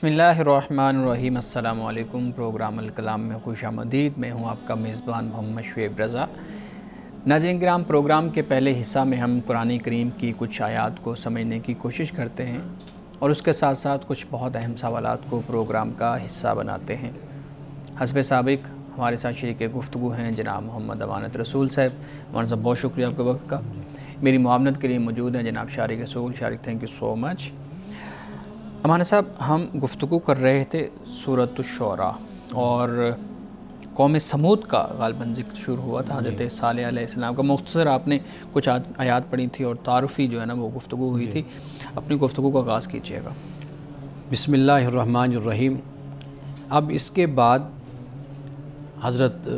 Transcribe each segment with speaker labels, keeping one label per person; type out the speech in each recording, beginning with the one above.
Speaker 1: بسم اللہ الرحمن الرحیم۔ السلام علیکم۔ پروگرام الکلام میں خوش آمدید۔ میں ہوں آپ کا میزبان محمد شعیب رضا۔ ناظرین کرام، پروگرام کے پہلے حصہ میں ہم قرآن کریم کی کچھ آیات کو سمجھنے کی کوشش کرتے ہیں اور اس کے ساتھ ساتھ کچھ بہت اہم سوالات کو پروگرام کا حصہ بناتے ہیں۔ حسب سابق ہمارے ساتھ شریک گفتگو ہیں جناب محمد امانت رسول صاحب۔ امانت صاحب بہت شکریہ آپ کے وقت کا۔ میری معاونت کے لیے موجود ہیں جناب شارق رسول۔ شارق تھینک یو سو مچ۔ امانت صاحب، ہم گفتگو کر رہے تھے سورۃ الشعراء اور قوم سمود کا غالباً ذکر شروع ہوا تھا، حضرت صالح علیہ السلام کا۔ مختصر آپ نے کچھ آیات پڑھی تھی اور تعارفی جو ہے نا وہ گفتگو ہوئی تھی۔ اپنی گفتگو کا آغاز کیجیے گا۔
Speaker 2: بسم اللہ الرحمن الرحیم۔ اب اس کے بعد حضرت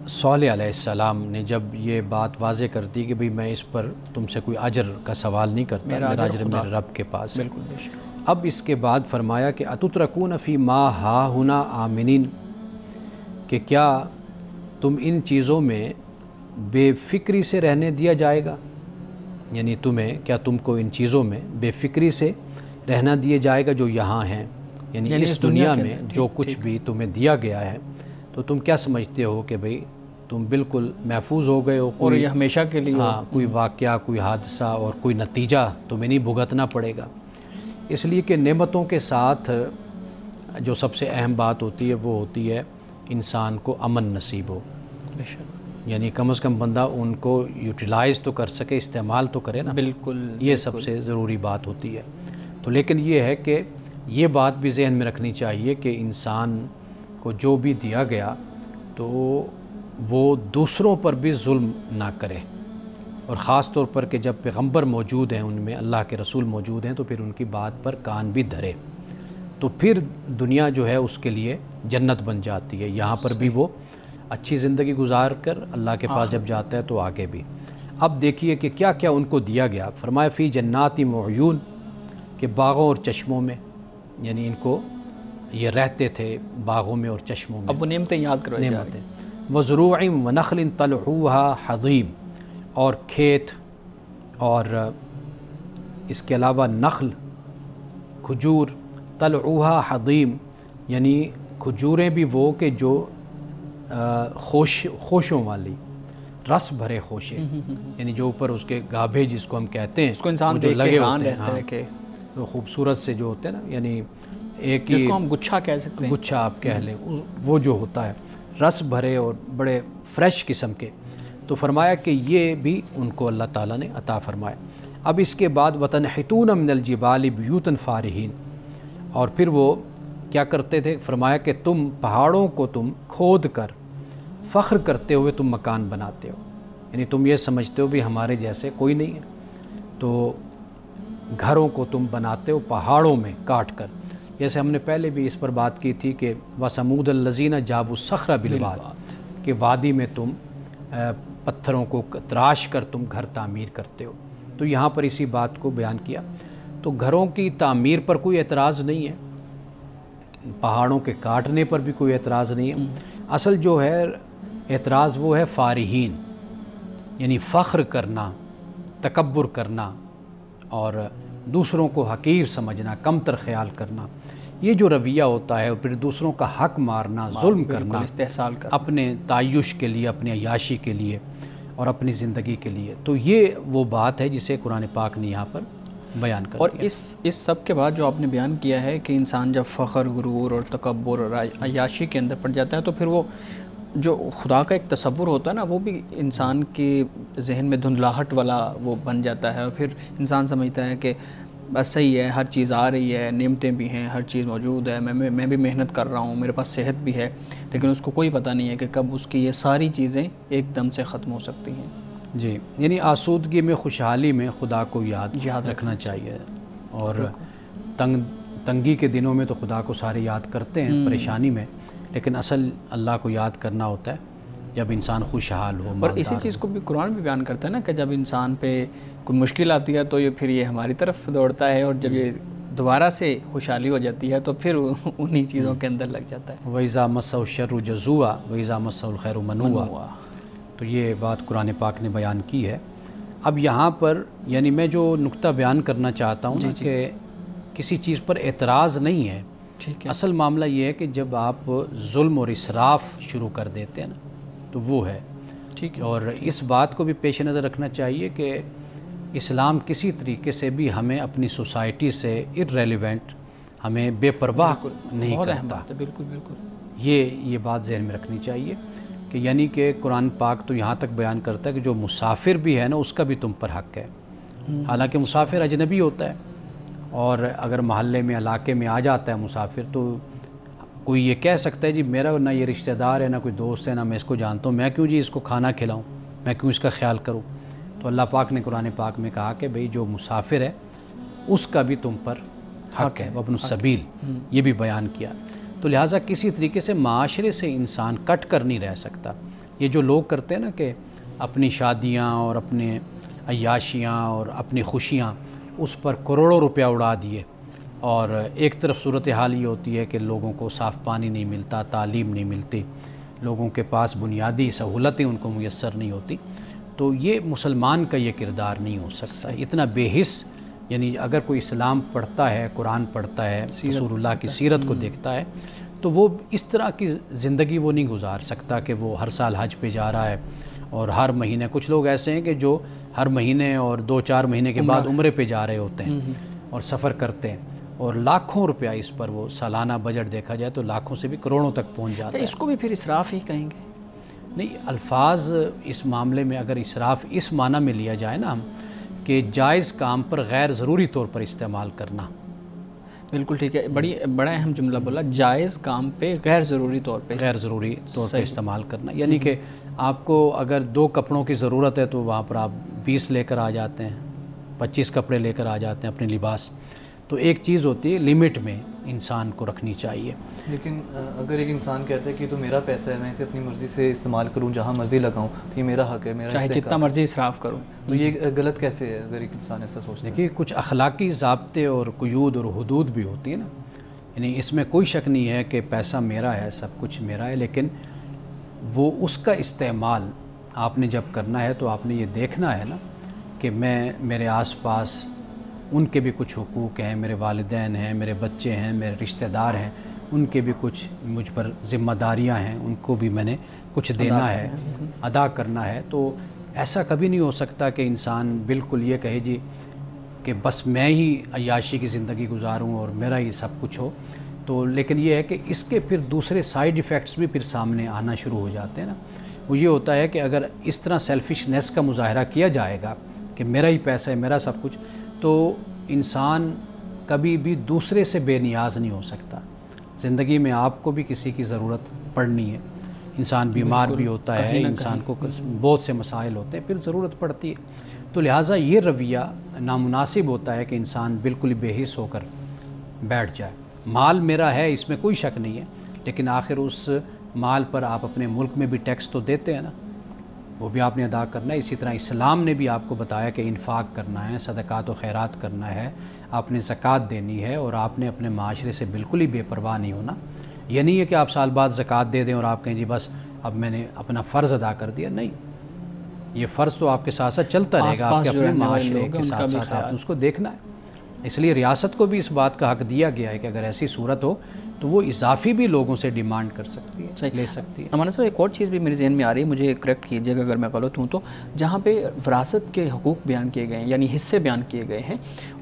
Speaker 2: صالح علیہ السلام نے جب یہ بات واضح کر دی کہ بھئی میں اس پر تم سے کوئی اجر کا سوال نہیں کرتا، میرا اجر میرے رب کے پاس۔
Speaker 1: بالکل بے شک۔
Speaker 2: اب اس کے بعد فرمایا کہ اتترکون فی ما ہاہنا آمنین، کہ کیا تم ان چیزوں میں بے فکری سے رہنے دیا جائے گا، یعنی کیا تم کو ان چیزوں میں بے فکری سے رہنا دیا جائے گا جو یہاں ہیں، یعنی اس دنیا میں جو کچھ بھی تمہیں دیا گیا ہے تو تم کیا سمجھتے ہو کہ بھئی تم بالکل محفوظ ہو گئے ہو،
Speaker 1: اور یہ ہمیشہ کے لیے؟
Speaker 2: ہاں، کوئی واقعہ، کوئی حادثہ اور کوئی نتیجہ تمہیں نہیں بھگتنا پڑے گا۔ اس لیے کہ نعمتوں کے ساتھ جو سب سے اہم بات ہوتی ہے وہ ہوتی ہے انسان کو امن نصیب ہو، یعنی کم از کم بندہ ان کو یوٹیلائز تو کر سکے، استعمال تو کرے نا۔
Speaker 1: بالکل،
Speaker 2: یہ سب سے ضروری بات ہوتی ہے۔ تو لیکن یہ ہے کہ یہ بات بھی ذہن میں رکھنی چاہیے کہ انسان کو جو بھی دیا گیا تو وہ دوسروں پر بھی ظلم نہ کرے، اور خاص طور پر کہ جب پیغمبر موجود ہیں، ان میں اللہ کے رسول موجود ہیں، تو پھر ان کی بات پر کان بھی دھرے، تو پھر دنیا جو ہے اس کے لیے جنت بن جاتی ہے، یہاں پر بھی وہ اچھی زندگی گزار کر اللہ کے پاس جب جاتا ہے تو آگے بھی۔ اب دیکھیے کہ کیا کیا ان کو دیا گیا۔ فرمایا فی جنات وعیون، کہ باغوں اور چشموں میں، یعنی ان کو یہ رہتے تھے باغوں میں اور چشموں میں۔
Speaker 1: اب وہ نعمتیں یاد کرو۔
Speaker 2: نعمتیں وزروع ونخل طلعوها حضیم، اور کھیت اور اس کے علاوہ نخل، کھجور، طلعوها حضیم، یعنی کھجوریں بھی وہ کہ جو خوشوں والی، رس بھرے خوشے، یعنی جو اوپر اس کے گابھے جس کو ہم کہتے ہیں،
Speaker 1: اس کو انسان
Speaker 2: جو
Speaker 1: دیکھ
Speaker 2: لگے
Speaker 1: کے حیران
Speaker 2: ہوتے ہیں،
Speaker 1: رہتا ہے کہ
Speaker 2: وہ خوبصورت سے جو ہوتے ہیں نا، یعنی ایک
Speaker 1: جس کو ہم گچھا کہہ سکتے ہیں،
Speaker 2: گچھا آپ کہہ لیں، وہ جو ہوتا ہے رس بھرے اور بڑے فریش قسم کے، تو فرمایا کہ یہ بھی ان کو اللہ تعالیٰ نے عطا فرمایا۔ اب اس کے بعد وَتَنْحِتُونَ مِنَ الْجِبَالِ بُيُوتًا فَارِحِينَ، اور پھر وہ کیا کرتے تھے؟ فرمایا کہ تم پہاڑوں کو تم کھود کر فخر کرتے ہوئے تم مکان بناتے ہو، یعنی تم یہ سمجھتے ہو بھی ہمارے جیسے کوئی نہیں ہے، تو گھروں کو تم بناتے ہو پہاڑوں میں کاٹ کر، جیسے ہم نے پہلے بھی اس پر بات کی تھی کہ وَثَمُودَ الَّذِينَ جَابُوا الصَّخْرَ بِالْوَادِ، کہ وادی میں تم پتھروں کو تراش کر تم گھر تعمیر کرتے ہو، تو یہاں پر اسی بات کو بیان کیا۔ تو گھروں کی تعمیر پر کوئی اعتراض نہیں ہے، پہاڑوں کے کاٹنے پر بھی کوئی اعتراض نہیں ہے، اصل جو ہے اعتراض وہ ہے فارحین، یعنی فخر کرنا، تکبر کرنا اور دوسروں کو حقیر سمجھنا، کمتر خیال کرنا، یہ جو رویہ ہوتا ہے، اور پھر دوسروں کا حق مارنا، ظلم کرنا،
Speaker 1: استحصال کرنا
Speaker 2: اپنے تعیش کے لیے، اپنی عیاشی کے لیے اور اپنی زندگی کے لیے، تو یہ وہ بات ہے جسے قرآن پاک نے یہاں پر بیان کر دیا۔
Speaker 1: اور اس سب کے بعد جو آپ نے بیان کیا ہے کہ انسان جب فخر، غرور اور تکبر اور عیاشی کے اندر پڑ جاتا ہے تو پھر وہ جو خدا کا ایک تصور ہوتا ہے نا وہ بھی انسان کے ذہن میں دھندلاہٹ والا وہ بن جاتا ہے، اور پھر انسان سمجھتا ہے کہ بس صحیح ہے، ہر چیز آ رہی ہے، نعمتیں بھی ہیں، ہر چیز موجود ہے، میں بھی محنت کر رہا ہوں، میرے پاس صحت بھی ہے، لیکن اس کو کوئی پتہ نہیں ہے کہ کب اس کی یہ ساری چیزیں ایک دم سے ختم ہو سکتی ہیں۔
Speaker 2: جی، یعنی آسودگی میں، خوشحالی میں خدا کو یاد رکھنا چاہیے، اور تنگی کے دنوں میں تو خدا کو سارے یاد کرتے ہیں، پریشانی میں، لیکن اصل اللہ کو یاد کرنا ہوتا ہے جب انسان خوشحال ہو،
Speaker 1: اور اسی چیز کو بھی قرآن بھی بیان کرتا ہے نا کہ جب انسان پہ کوئی مشکل آتی ہے تو یہ ہماری طرف دوڑتا ہے، اور جب یہ دوبارہ سے خوشحالی ہو جاتی ہے تو پھر انہی چیزوں کے اندر لگ جاتا ہے۔
Speaker 2: وَإِذَا مَسَّهُ الشَّرُّ جَزُوعًا وَإِذَا مَسَّهُ الْخَيْرُ مَنُوعًا، تو یہ بات قرآن پاک نے بیان کی ہے۔ اب یہاں پر یعنی میں جو نقطہ بیان کرنا چاہتا ہوں کہ کسی چیز پر اعتراض نہیں ہے،
Speaker 1: ٹھیک ہے.
Speaker 2: اصل معاملہ یہ ہے کہ جب آپ ظلم اور اسراف شروع کر دیتے ہیں نا تو وہ ہے.
Speaker 1: ٹھیک ہے.
Speaker 2: اور اس بات کو بھی پیش نظر رکھنا چاہیے کہ اسلام کسی طریقے سے بھی ہمیں اپنی سوسائٹی سے ارریلیونٹ، ہمیں بے پرواہ نہیں
Speaker 1: بہت اہم
Speaker 2: کرتا.
Speaker 1: بات ہے. بالکل بالکل.
Speaker 2: یہ بات ذہن میں رکھنی چاہیے کہ یعنی کہ قرآن پاک تو یہاں تک بیان کرتا ہے کہ جو مسافر بھی ہے نا اس کا بھی تم پر حق ہے. حالانکہ مسافر اجنبی ہوتا ہے، اور اگر محلے میں علاقے میں آ جاتا ہے مسافر تو کوئی یہ کہہ سکتا ہے جی میرا نہ یہ رشتہ دار ہے، نہ کوئی دوست ہے، نہ میں اس کو جانتا ہوں، میں کیوں جی اس کو کھانا کھلاؤں، میں کیوں اس کا خیال کروں. تو اللہ پاک نے قرآن پاک میں کہا کہ بھئی جو مسافر ہے اس کا بھی تم پر حق ہے، وابن السبیل، یہ بھی بیان کیا. تو لہٰذا کسی طریقے سے معاشرے سے انسان کٹ کر نہیں رہ سکتا. یہ جو لوگ کرتے ہیں نا کہ اپنی شادیاں اور اپنے عیاشیاں اور اپنی خوشیاں اس پر کروڑوں روپیہ اڑا دیے، اور ایک طرف صورتحال یہ ہوتی ہے کہ لوگوں کو صاف پانی نہیں ملتا، تعلیم نہیں ملتی، لوگوں کے پاس بنیادی سہولتیں ان کو میسر نہیں ہوتی. تو یہ مسلمان کا یہ کردار نہیں ہو سکتا. اتنا بے حس، یعنی اگر کوئی اسلام پڑھتا ہے، قرآن پڑھتا ہے، رسول اللہ کی سیرت کو دیکھتا ہے تو وہ اس طرح کی زندگی وہ نہیں گزار سکتا کہ وہ ہر سال حج پہ جا رہا ہے اور ہر مہینے. کچھ لوگ ایسے ہیں کہ جو ہر مہینے اور 2-4 مہینے کے بعد عمرے پہ جا رہے ہوتے ہیں اور سفر کرتے ہیں، اور لاکھوں روپیہ اس پر وہ سالانہ بجٹ دیکھا جائے تو لاکھوں سے بھی کروڑوں تک پہنچ جاتا ہے.
Speaker 1: اس کو بھی پھر اسراف ہی کہیں گے؟
Speaker 2: نہیں، الفاظ اس معاملے میں اگر اسراف اس معنی میں لیا جائے نا ہم کہ جائز کام پر غیر ضروری طور پر استعمال کرنا.
Speaker 1: بالکل ٹھیک ہے. بڑا اہم جملہ بولا، جائز کام پہ غیر ضروری طور پہ
Speaker 2: استعمال کرنا. یعنی کہ آپ کو اگر 2 کپڑوں کی ضرورت ہے تو وہاں پر آپ 20 لے کر آ جاتے ہیں، 25 کپڑے لے کر آ جاتے ہیں اپنے لباس. تو ایک چیز ہوتی ہے لمٹ میں انسان کو رکھنی چاہیے.
Speaker 3: لیکن اگر ایک انسان کہتا ہے کہ تو میرا پیسہ ہے، میں اسے اپنی مرضی سے استعمال کروں، جہاں مرضی لگاؤں، تو یہ میرا حق ہے، میرا
Speaker 1: چاہے جتنا مرضی اسراف کروں،
Speaker 3: تو یہ غلط کیسے ہے اگر ایک انسان ایسا سوچتا ہے؟
Speaker 2: دیکھیے کچھ اخلاقی ضابطے اور قیود اور حدود بھی ہوتی ہیں نا. یعنی اس میں کوئی شک نہیں ہے کہ پیسہ میرا ہے، سب کچھ میرا ہے، لیکن وہ اس کا استعمال آپ نے جب کرنا ہے تو آپ نے یہ دیکھنا ہے نا کہ میرے آس پاس ان کے بھی کچھ حقوق ہیں، میرے والدین ہیں، میرے بچے ہیں، میرے رشتہ دار ہیں، ان کے بھی کچھ مجھ پر ذمہ داریاں ہیں، ان کو بھی میں نے کچھ دینا ہے، ادا کرنا ہے. تو ایسا کبھی نہیں ہو سکتا کہ انسان بالکل یہ کہے جی کہ بس میں ہی عیاشی کی زندگی گزاروں اور میرا ہی سب کچھ ہو. تو لیکن یہ ہے کہ اس کے پھر دوسرے سائیڈ ایفیکٹس بھی پھر سامنے آنا شروع ہو جاتے ہیں نا. وہ یہ ہوتا ہے کہ اگر اس طرح سیلفشنیس کا مظاہرہ کیا جائے گا کہ میرا ہی پیسہ ہے، میرا سب کچھ، تو انسان کبھی بھی دوسرے سے بے نیاز نہیں ہو سکتا. زندگی میں آپ کو بھی کسی کی ضرورت پڑنی ہے، انسان بیمار بھی ہوتا ہے، انسان کو بہت سے مسائل ہوتے ہیں، پھر ضرورت پڑتی ہے. تو لہٰذا یہ رویہ نامناسب ہوتا ہے کہ انسان بالکل بے حس ہو کر بیٹھ جائے. مال میرا ہے، اس میں کوئی شک نہیں ہے، لیکن آخر اس مال پر آپ اپنے ملک میں بھی ٹیکس تو دیتے ہیں نا، وہ بھی آپ نے ادا کرنا ہے. اسی طرح اسلام نے بھی آپ کو بتایا کہ انفاق کرنا ہے، صدقات و خیرات کرنا ہے، آپ نے زکوٰۃ دینی ہے، اور آپ نے اپنے معاشرے سے بالکل ہی بے پرواہ نہیں ہونا. یہ نہیں ہے کہ آپ سال بعد زکوٰۃ دے دیں اور آپ کہیں جی بس اب میں نے اپنا فرض ادا کر دیا. نہیں، یہ فرض تو آپ کے ساتھ ساتھ چلتا رہے گا، آپ کے اپنے معاشرے کے ساتھ ساتھ آپ اس کو دیکھنا ہے. اس لیے ریاست کو بھی اس بات کا حق دیا گیا ہے کہ اگر ایسی صورت ہو تو وہ اضافی بھی لوگوں سے ڈیمانڈ کر سکتی ہے، لے سکتی ہے.
Speaker 1: ہمارے صاحب ایک اور چیز بھی میرے ذہن میں آ رہی ہے، مجھے کریکٹ کیجیے گا اگر میں غلط ہوں تو، جہاں پہ وراثت کے حقوق بیان کیے گئے ہیں، یعنی حصے بیان کیے گئے ہیں،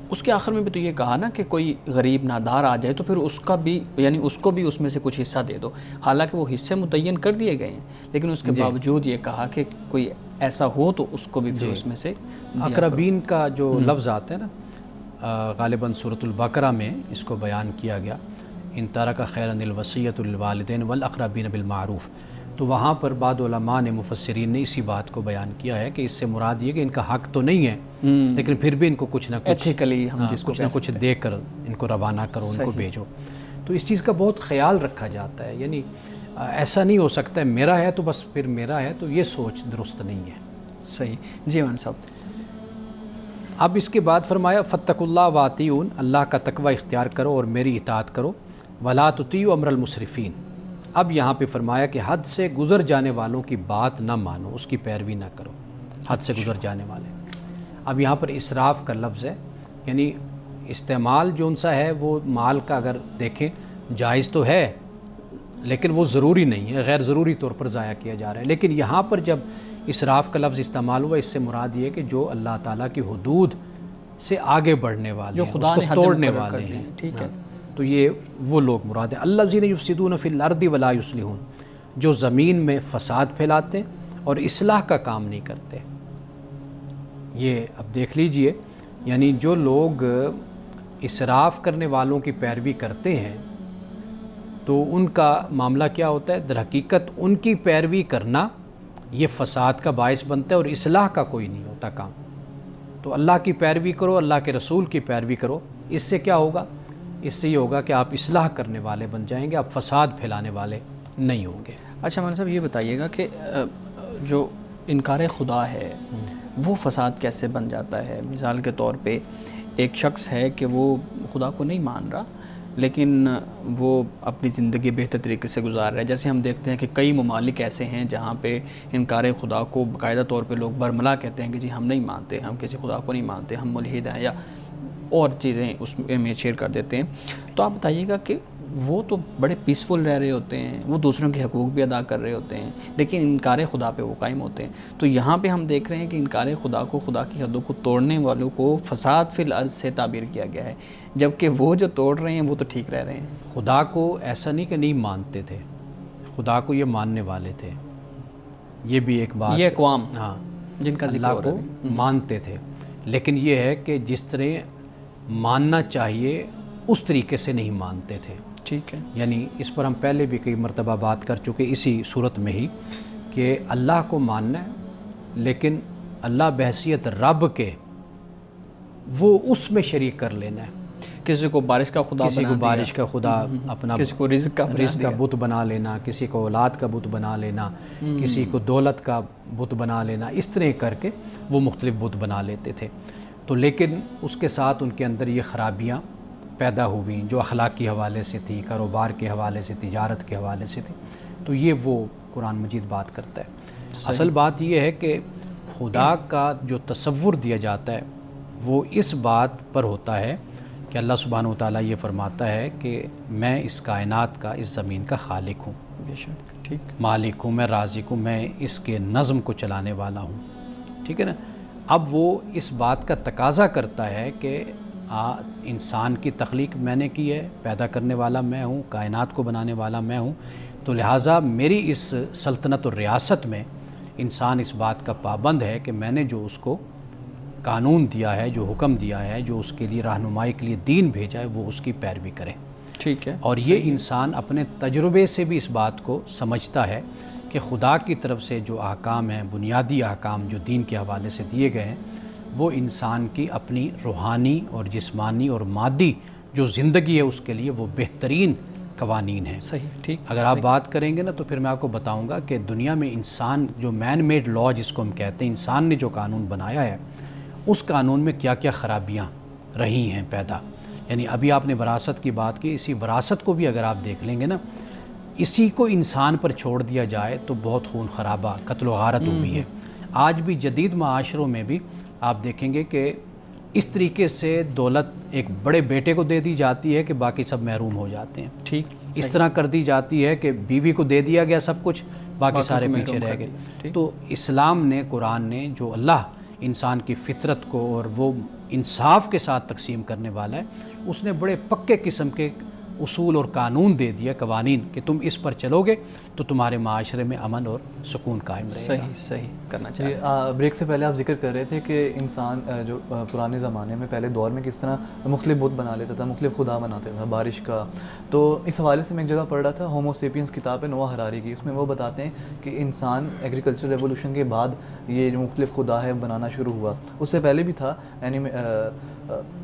Speaker 1: اس کے آخر میں بھی تو یہ کہا نا کہ کوئی غریب نادار آ جائے تو پھر اس کا بھی، یعنی اس کو بھی اس میں سے کچھ حصہ دے دو. حالانکہ وہ حصے متعین کر دیے گئے ہیں، لیکن اس کے باوجود یہ کہا کہ کوئی ایسا ہو تو اس کو بھی پھر اس میں سے.
Speaker 2: اقربین کا جو لفظ آتا ہے نا غالباً سورۃ البقرہ میں اس کو بیان کیا گیا، ان ترک خیرا الوصیۃ للوالدین والاقربین بالمعروف. تو وہاں پر بعض علماء نے، مفسرین نے اسی بات کو بیان کیا ہے کہ اس سے مراد یہ کہ ان کا حق تو نہیں ہے، لیکن پھر بھی ان کو کچھ نہ کچھ دے کر ان کو روانہ کرو، ان کو بھیجو. تو اس چیز کا بہت خیال رکھا جاتا ہے. یعنی ایسا نہیں ہو سکتا ہے میرا ہے تو بس پھر میرا ہے، تو یہ سوچ درست نہیں ہے.
Speaker 1: صحیح. جی مان صاحب.
Speaker 2: اب اس کے بعد فرمایا فاتقوا اللہ واطیعون، اللہ کا تقوی اختیار کرو اور میری اطاعت کرو، ولا تطیعوا امر المسرفین. اب یہاں پہ فرمایا کہ حد سے گزر جانے والوں کی بات نہ مانو، اس کی پیروی نہ کرو. حد سے گزر جانے والے، اب یہاں پر اسراف کا لفظ ہے، یعنی استعمال جو ان سا ہے وہ مال کا اگر دیکھیں جائز تو ہے لیکن وہ ضروری نہیں ہے، غیر ضروری طور پر ضائع کیا جا رہا ہے۔ لیکن یہاں پر جب اسراف کا لفظ استعمال ہوا، اس سے مراد یہ ہے کہ جو اللہ تعالیٰ کی حدود سے آگے بڑھنے والے
Speaker 1: جو
Speaker 2: ہیں،
Speaker 1: خدا
Speaker 2: اس کو
Speaker 1: نے حد
Speaker 2: توڑنے
Speaker 1: مقرر
Speaker 2: والے
Speaker 1: کر دی
Speaker 2: ہیں،
Speaker 1: ٹھیک ہے۔
Speaker 2: تو یہ وہ لوگ مراد ہیں، الذین یفسدون فی الارض ولا یصلحون، جو زمین میں فساد پھیلاتے ہیں اور اصلاح کا کام نہیں کرتے۔ یہ اب دیکھ لیجئے، یعنی جو لوگ اسراف کرنے والوں کی پیروی کرتے ہیں تو ان کا معاملہ کیا ہوتا ہے؟ در حقیقت ان کی پیروی کرنا یہ فساد کا باعث بنتا ہے اور اصلاح کا کوئی نہیں ہوتا کام۔ تو اللہ کی پیروی کرو، اللہ کے رسول کی پیروی کرو، اس سے کیا ہوگا؟ اس سے یہ ہوگا کہ آپ اصلاح کرنے والے بن جائیں گے، آپ فساد پھیلانے والے نہیں ہوں گے۔
Speaker 1: اچھا مولانا صاحب یہ بتائیے گا کہ جو انکار خدا ہے وہ فساد کیسے بن جاتا ہے؟ مثال کے طور پہ ایک شخص ہے کہ وہ خدا کو نہیں مان رہا لیکن وہ اپنی زندگی بہتر طریقے سے گزار رہا ہے، جیسے ہم دیکھتے ہیں کہ کئی ممالک ایسے ہیں جہاں پہ انکار خدا کو باقاعدہ طور پہ لوگ برملا کہتے ہیں کہ جی ہم نہیں مانتے، ہم کسی خدا کو نہیں مانتے، ہم ملحد ہیں، یا اور چیزیں اس میں شیئر کر دیتے ہیں۔ تو آپ بتائیے گا کہ وہ تو بڑے پیسفل رہ رہے ہوتے ہیں، وہ دوسروں کے حقوق بھی ادا کر رہے ہوتے ہیں، لیکن انکار خدا پہ وہ قائم ہوتے ہیں۔ تو یہاں پہ ہم دیکھ رہے ہیں کہ انکار خدا کو، خدا کی حدوں کو توڑنے والوں کو فساد فی الارض سے تعبیر کیا گیا ہے، جبکہ وہ جو توڑ رہے ہیں وہ تو ٹھیک رہ رہے ہیں۔
Speaker 2: خدا کو ایسا نہیں کہ نہیں مانتے تھے، خدا کو یہ ماننے والے تھے، یہ بھی ایک بات،
Speaker 1: یہ اقوام
Speaker 2: ہاں
Speaker 1: جن کا ذکر
Speaker 2: اللہ
Speaker 1: ہو رہا
Speaker 2: کو
Speaker 1: ہے
Speaker 2: مانتے تھے، لیکن یہ ہے کہ جس طرح ماننا چاہیے اس طریقے سے نہیں مانتے تھے۔
Speaker 1: ٹھیک ہے،
Speaker 2: یعنی اس پر ہم پہلے بھی کئی مرتبہ بات کر چکے اسی صورت میں ہی، کہ اللہ کو ماننا ہے لیکن اللہ بحیثیت رب کے وہ اس میں شریک کر لینا ہے۔
Speaker 1: کسی کو بارش کا خدا
Speaker 2: کسی
Speaker 1: بنا
Speaker 2: کو
Speaker 1: دیا،
Speaker 2: بارش کا خدا اپنا،
Speaker 1: کسی کو رزق کا بنا
Speaker 2: رزق کا
Speaker 1: دیا۔
Speaker 2: بت بنا لینا، کسی کو اولاد کا بت بنا لینا، کسی کو دولت کا بت بنا لینا، اس طرح کر کے وہ مختلف بت بنا لیتے تھے۔ تو لیکن اس کے ساتھ ان کے اندر یہ خرابیاں پیدا ہوئیں جو اخلاق کے حوالے سے تھی، کاروبار کے حوالے سے، تجارت کے حوالے سے تھی۔ تو یہ وہ قرآن مجید بات کرتا ہے۔ اصل بات یہ ہے کہ خدا کا جو تصور دیا جاتا ہے وہ اس بات پر ہوتا ہے کہ اللہ سبحانہ و تعالیٰ یہ فرماتا ہے کہ میں اس کائنات کا، اس زمین کا خالق ہوں،
Speaker 1: بے شک، ٹھیک،
Speaker 2: مالک ہوں، میں رازق ہوں، میں اس کے نظم کو چلانے والا ہوں، ٹھیک ہے نا۔ اب وہ اس بات کا تقاضا کرتا ہے کہ انسان کی تخلیق میں نے کی ہے، پیدا کرنے والا میں ہوں، کائنات کو بنانے والا میں ہوں، تو لہٰذا میری اس سلطنت اور ریاست میں انسان اس بات کا پابند ہے کہ میں نے جو اس کو قانون دیا ہے، جو حکم دیا ہے، جو اس کے لیے رہنمائی کے لیے دین بھیجا ہے، وہ اس کی پیروی کرے۔
Speaker 1: ٹھیک ہے،
Speaker 2: اور یہ انسان اپنے تجربے سے بھی اس بات کو سمجھتا ہے کہ خدا کی طرف سے جو احکام ہیں، بنیادی احکام جو دین کے حوالے سے دیے گئے ہیں، وہ انسان کی اپنی روحانی اور جسمانی اور مادی جو زندگی ہے اس کے لیے وہ بہترین قوانین ہیں۔
Speaker 1: صحیح، ٹھیک،
Speaker 2: اگر آپ بات کریں گے نا تو پھر میں آپ کو بتاؤں گا کہ دنیا میں انسان جو مین میڈ لا جس کو ہم کہتے ہیں، انسان نے جو قانون بنایا ہے اس قانون میں کیا کیا خرابیاں رہی ہیں پیدا۔ یعنی ابھی آپ نے وراثت کی بات کی، اسی وراثت کو بھی اگر آپ دیکھ لیں گے نا، اسی کو انسان پر چھوڑ دیا جائے تو بہت خون خرابہ، قتل و غارت ہوئی ہے۔ آج بھی جدید معاشروں میں بھی آپ دیکھیں گے کہ اس طریقے سے دولت ایک بڑے بیٹے کو دے دی جاتی ہے کہ باقی سب محروم ہو جاتے ہیں،
Speaker 1: ٹھیک،
Speaker 2: اس طرح کر دی جاتی ہے کہ بیوی کو دے دیا گیا سب کچھ، باقی سارے پیچھے رہ گئے۔ تو اسلام نے، قرآن نے، جو اللہ انسان کی فطرت کو اور وہ انصاف کے ساتھ تقسیم کرنے والا ہے، اس نے بڑے پکے قسم کے اصول اور قانون دے دیا، قوانین، کہ تم اس پر چلو گے تو تمہارے معاشرے میں امن اور سکون قائم رہے گا۔
Speaker 1: صحیح، صحیح کرنا چاہیے۔
Speaker 3: بریک سے پہلے آپ ذکر کر رہے تھے کہ انسان جو پرانے زمانے میں پہلے دور میں کس طرح مختلف بت بنا لیتا تھا، مختلف خدا بناتا تھا، بارش کا۔ تو اس حوالے سے میں ایک جگہ پڑھ رہا تھا، ہومو سیپینس کتاب ہے نوح حراری کی، اس میں وہ بتاتے ہیں کہ انسان ایگریکلچر ریولوشن کے بعد یہ جو مختلف خدا ہے بنانا شروع ہوا۔ اس سے پہلے بھی تھا،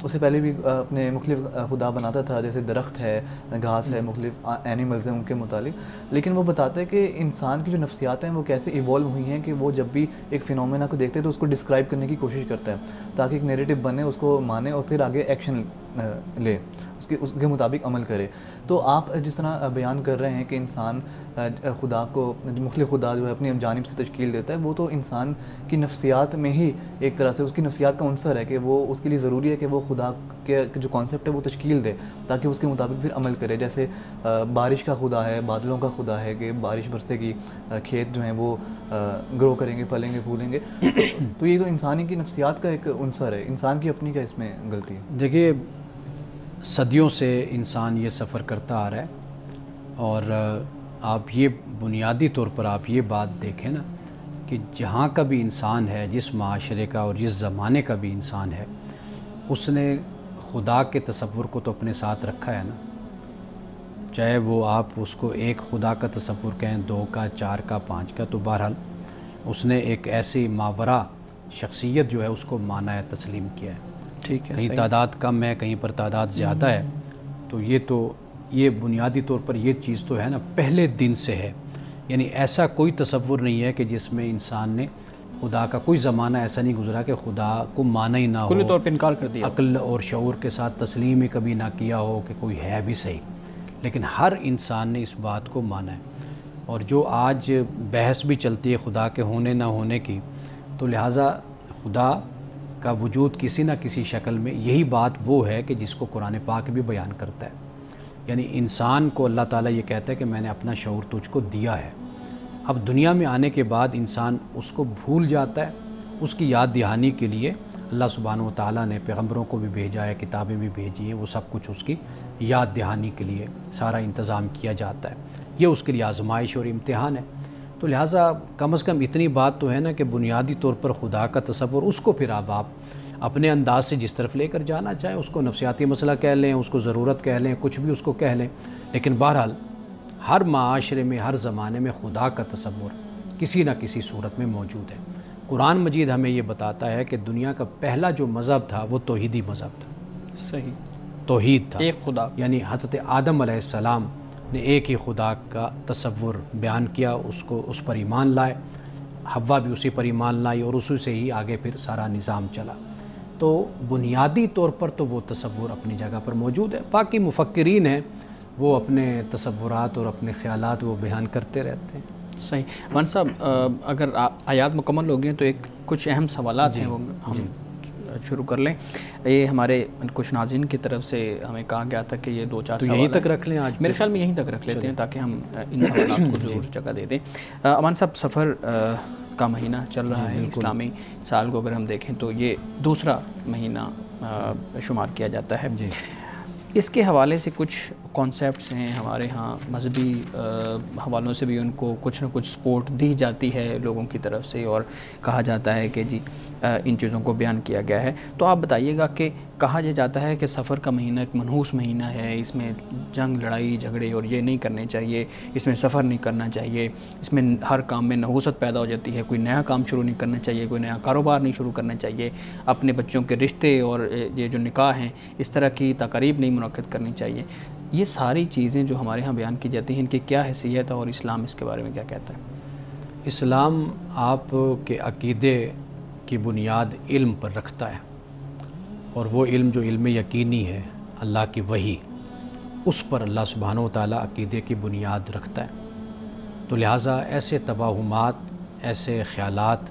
Speaker 3: اس سے پہلے بھی اپنے مختلف خدا بناتا تھا، جیسے درخت ہے، گھاس ہے، مختلف اینیملز ہیں ان کے متعلق۔ لیکن وہ بتاتے ہیں کہ انسان کی جو نفسیات ہیں وہ کیسے ایوالو ہوئی ہیں کہ وہ جب بھی ایک فینومینا کو دیکھتے ہیں تو اس کو ڈسکرائب کرنے کی کوشش کرتا ہے تاکہ ایک نیریٹو بنے، اس کو مانے اور پھر آگے ایکشن لے, اس کے مطابق عمل کرے. تو آپ جس طرح بیان کر رہے ہیں کہ انسان خدا کو, مختلف خدا جو ہے اپنی جانب سے تشکیل دیتا ہے, وہ تو انسان کی نفسیات میں ہی ایک طرح سے اس کی نفسیات کا عنصر ہے کہ وہ اس کے لیے ضروری ہے کہ وہ خدا کے جو کانسیپٹ ہے وہ تشکیل دے تاکہ اس کے مطابق پھر عمل کرے. جیسے بارش کا خدا ہے, بادلوں کا خدا ہے کہ بارش برسے گی, کھیت جو ہیں وہ گرو کریں گے, پھلیں گے, پھولیں گے. تو یہ تو انسانی کی نفسیات کا ایک عنصر ہے, انسان کی اپنی کا اس میں غلطی ہے.
Speaker 2: دیکھیے صدیوں سے انسان یہ سفر کرتا آ رہا ہے, اور آپ یہ بنیادی طور پر آپ یہ بات دیکھیں نا کہ جہاں کا بھی انسان ہے, جس معاشرے کا اور جس زمانے کا بھی انسان ہے, اس نے خدا کے تصور کو تو اپنے ساتھ رکھا ہے نا. چاہے وہ آپ اس کو ایک خدا کا تصور کہیں, 2 کا, 4 کا, 5 کا, تو بہرحال اس نے ایک ایسی ماورا شخصیت جو ہے اس کو مانا ہے, تسلیم کیا ہے.
Speaker 1: ٹھیک ہے,
Speaker 2: کہیں تعداد کم ہے, کہیں پر تعداد زیادہ ہے. تو یہ بنیادی طور پر یہ چیز تو ہے نا پہلے دن سے ہے. یعنی ایسا کوئی تصور نہیں ہے کہ جس میں انسان نے خدا کا, کوئی زمانہ ایسا نہیں گزرا کہ خدا کو مانا ہی نہ ہو,
Speaker 1: کلی طور پہ انکار کر دیا,
Speaker 2: عقل اور شعور کے ساتھ تسلیم ہی کبھی نہ کیا ہو کہ کوئی ہے بھی صحیح. لیکن ہر انسان نے اس بات کو مانا ہے. اور جو آج بحث بھی چلتی ہے خدا کے ہونے نہ ہونے کی, تو لہٰذا خدا کا وجود کسی نہ کسی شکل میں, یہی بات وہ ہے کہ جس کو قرآن پاک بھی بیان کرتا ہے. یعنی انسان کو اللہ تعالیٰ یہ کہتا ہے کہ میں نے اپنا شعور تجھ کو دیا ہے. اب دنیا میں آنے کے بعد انسان اس کو بھول جاتا ہے. اس کی یاد دہانی کے لیے اللہ سبحانہ و تعالیٰ نے پیغمبروں کو بھی بھیجا ہے, کتابیں بھی بھیجی ہیں, وہ سب کچھ اس کی یاد دہانی کے لیے سارا انتظام کیا جاتا ہے. یہ اس کے لیے آزمائش اور امتحان ہے. تو لہٰذا کم از کم اتنی بات تو ہے نا کہ بنیادی طور پر خدا کا تصور, اس کو پھر آپ اپنے انداز سے جس طرف لے کر جانا چاہیں, اس کو نفسیاتی مسئلہ کہہ لیں, اس کو ضرورت کہہ لیں, کچھ بھی اس کو کہہ لیں, لیکن بہرحال ہر معاشرے میں, ہر زمانے میں خدا کا تصور کسی نہ کسی صورت میں موجود ہے. قرآن مجید ہمیں یہ بتاتا ہے کہ دنیا کا پہلا جو مذہب تھا وہ توحیدی مذہب تھا.
Speaker 1: صحیح,
Speaker 2: توحید تھا,
Speaker 1: ایک خدا.
Speaker 2: یعنی حضرت آدم علیہ السلام نے ایک ہی خدا کا تصور بیان کیا, اس پر ایمان لائے, حوا بھی اسی پر ایمان لائی, اور اسی سے ہی آگے پھر سارا نظام چلا. تو بنیادی طور پر تو وہ تصور اپنی جگہ پر موجود ہے. باقی مفکرین ہیں وہ اپنے تصورات اور اپنے خیالات وہ بیان کرتے رہتے ہیں.
Speaker 1: صحیح. مان صاحب, اگر آیات مکمل ہو گئی ہیں تو کچھ اہم سوالات ہیں وہ ہم شروع کر لیں. یہ ہمارے کچھ ناظرین کی طرف سے ہمیں کہا گیا تھا کہ یہ 2-4 سوال
Speaker 2: یہیں تک رکھ لیں آج,
Speaker 1: میرے خیال میں یہیں تک رکھ لیتے ہیں تاکہ ہم ان سوالات کو ضرور جگہ دے دیں. امان صاحب, سفر کا مہینہ چل رہا ہے, اسلامی سال کو اگر ہم دیکھیں تو یہ دوسرا مہینہ شمار کیا جاتا ہے. اس کے حوالے سے کچھ کانسیپٹس ہیں ہمارے ہاں, مذہبی حوالوں سے بھی ان کو کچھ نہ کچھ سپورٹ دی جاتی ہے لوگوں کی طرف سے, اور کہا جاتا ہے کہ جی ان چیزوں کو بیان کیا گیا ہے. تو آپ بتائیے گا کہ کہا یہ جاتا ہے کہ سفر کا مہینہ ایک منحوس مہینہ ہے, اس میں جنگ, لڑائی جھگڑے اور یہ نہیں کرنے چاہیے, اس میں سفر نہیں کرنا چاہیے, اس میں ہر کام میں نحوست پیدا ہو جاتی ہے, کوئی نیا کام شروع نہیں کرنا چاہیے, کوئی نیا کاروبار نہیں شروع کرنا چاہیے, اپنے بچوں کے رشتے اور یہ جو نکاح ہیں اس طرح کی تقاریب نہیں منعقد کرنی چاہیے. یہ ساری چیزیں جو ہمارے ہاں بیان کی جاتی ہیں, ان کی کیا حیثیت ہے اور اسلام اس کے بارے میں کیا کہتا ہے؟
Speaker 2: اسلام آپ کے عقیدے کی بنیاد علم پر رکھتا ہے, اور وہ علم جو علم یقینی ہے, اللہ کی وحی, اس پر اللہ سبحانہ و تعالیٰ عقیدے کی بنیاد رکھتا ہے. تو لہٰذا ایسے توہمات, ایسے خیالات,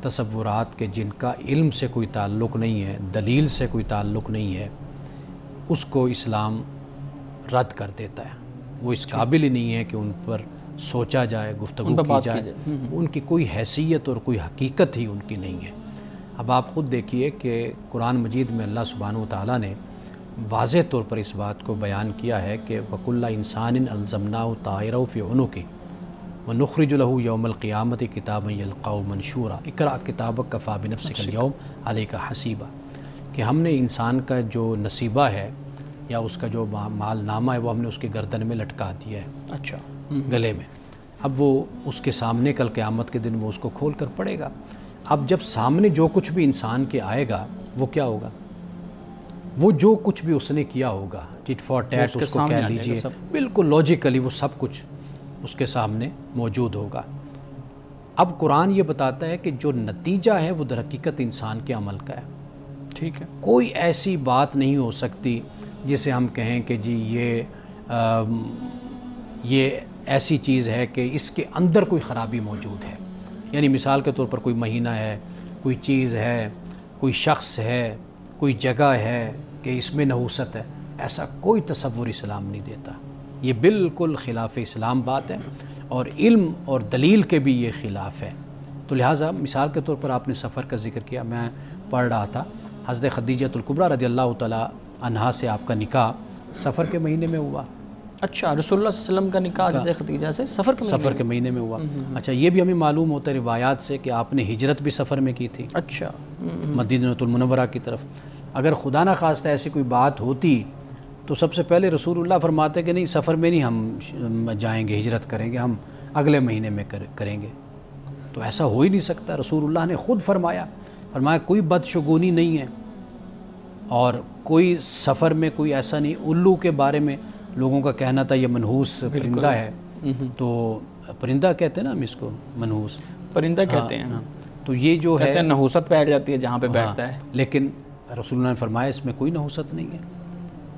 Speaker 2: تصورات کہ جن کا علم سے کوئی تعلق نہیں ہے, دلیل سے کوئی تعلق نہیں ہے, اس کو اسلام رد کر دیتا ہے. وہ اس قابل ہی نہیں ہے کہ ان پر سوچا جائے, گفتگو کی جائے, ان کی کوئی حیثیت اور کوئی حقیقت ہی ان کی نہیں ہے. اب آپ خود دیکھیے کہ قرآن مجید میں اللہ سبحانہ و تعالیٰ نے واضح طور پر اس بات کو بیان کیا ہے کہ وَكُلَّ إِنسَانٍ أَلْزَمْنَاهُ طَائِرَهُ فِي عُنُقِهِ وَنُخْرِجُ لَهُ يَوْمَ الْقِيَامَةِ كِتَابًا يَلْقَاهُ مَنشُورًا اقرأ كِتَابَكَ كَفَىٰ بِنَفْسِكَ الْيَوْمَ عَلَيْكَ حَسِيبًا, کہ ہم نے انسان کا جو نصیبہ ہے یا اس کا جو مال نامہ ہے وہ ہم نے اس کی گردن میں لٹکا دیا ہے,
Speaker 1: اچھا,
Speaker 2: گلے میں. اب وہ اس کے سامنے کل قیامت کے دن وہ اس کو کھول کر پڑھے گا. اب جب سامنے جو کچھ بھی انسان کے آئے گا وہ کیا ہوگا, وہ جو کچھ بھی اس نے کیا ہوگا, ٹٹ فار ٹیٹ اس کو کہہ لیجئے, بالکل لاجیکلی وہ سب کچھ اس کے سامنے موجود ہوگا. اب قرآن یہ بتاتا ہے کہ جو نتیجہ ہے وہ در حقیقت انسان کے عمل کا ہے.
Speaker 1: ٹھیک ہے.
Speaker 2: کوئی ایسی بات نہیں ہو سکتی جسے ہم کہیں کہ جی یہ ایسی چیز ہے کہ اس کے اندر کوئی خرابی موجود ہے. یعنی مثال کے طور پر کوئی مہینہ ہے، کوئی چیز ہے، کوئی شخص ہے، کوئی جگہ ہے کہ اس میں نحوست ہے، ایسا کوئی تصور اسلام نہیں دیتا. یہ بالکل خلاف اسلام بات ہے، اور علم اور دلیل کے بھی یہ خلاف ہے. تو لہٰذا مثال کے طور پر آپ نے سفر کا ذکر کیا، میں پڑھ رہا تھا حضرت خدیجہ الکبریٰ رضی اللہ تعالی عنہا سے آپ کا نکاح سفر کے مہینے میں ہوا.
Speaker 1: اچھا، رسول اللہ صلی اللہ علیہ وسلم کا نکاح حضرت خدیجہ سے سفر کے
Speaker 2: مہینے میں ہوا. اچھا، یہ بھی ہمیں معلوم ہوتا ہے روایات سے کہ آپ نے ہجرت بھی سفر میں کی تھی.
Speaker 1: اچھا،
Speaker 2: مدینہ المنورہ کی طرف. اگر خدا نہ خواستہ ایسی کوئی بات ہوتی تو سب سے پہلے رسول اللہ فرماتے کہ نہیں، سفر میں نہیں ہم جائیں گے، ہجرت کریں گے، ہم اگلے مہینے میں کریں گے. تو ایسا ہو ہی نہیں سکتا. رسول اللہ نے خود فرمایا کوئی بدشگونی نہیں ہے، اور کوئی سفر میں کوئی ایسا نہیں. الو کے بارے میں لوگوں کا کہنا تھا یہ منحوس پرندہ ہے، تو پرندہ کہتے ہیں نا ہم اس کو، منحوس
Speaker 1: پرندہ کہتے ہیں.
Speaker 2: تو یہ جو ہے
Speaker 1: نحوست بیٹھ جاتی ہے جہاں پہ بیٹھتا ہے،
Speaker 2: لیکن رسول اللہ نے فرمایا اس میں کوئی نحوست نہیں ہے.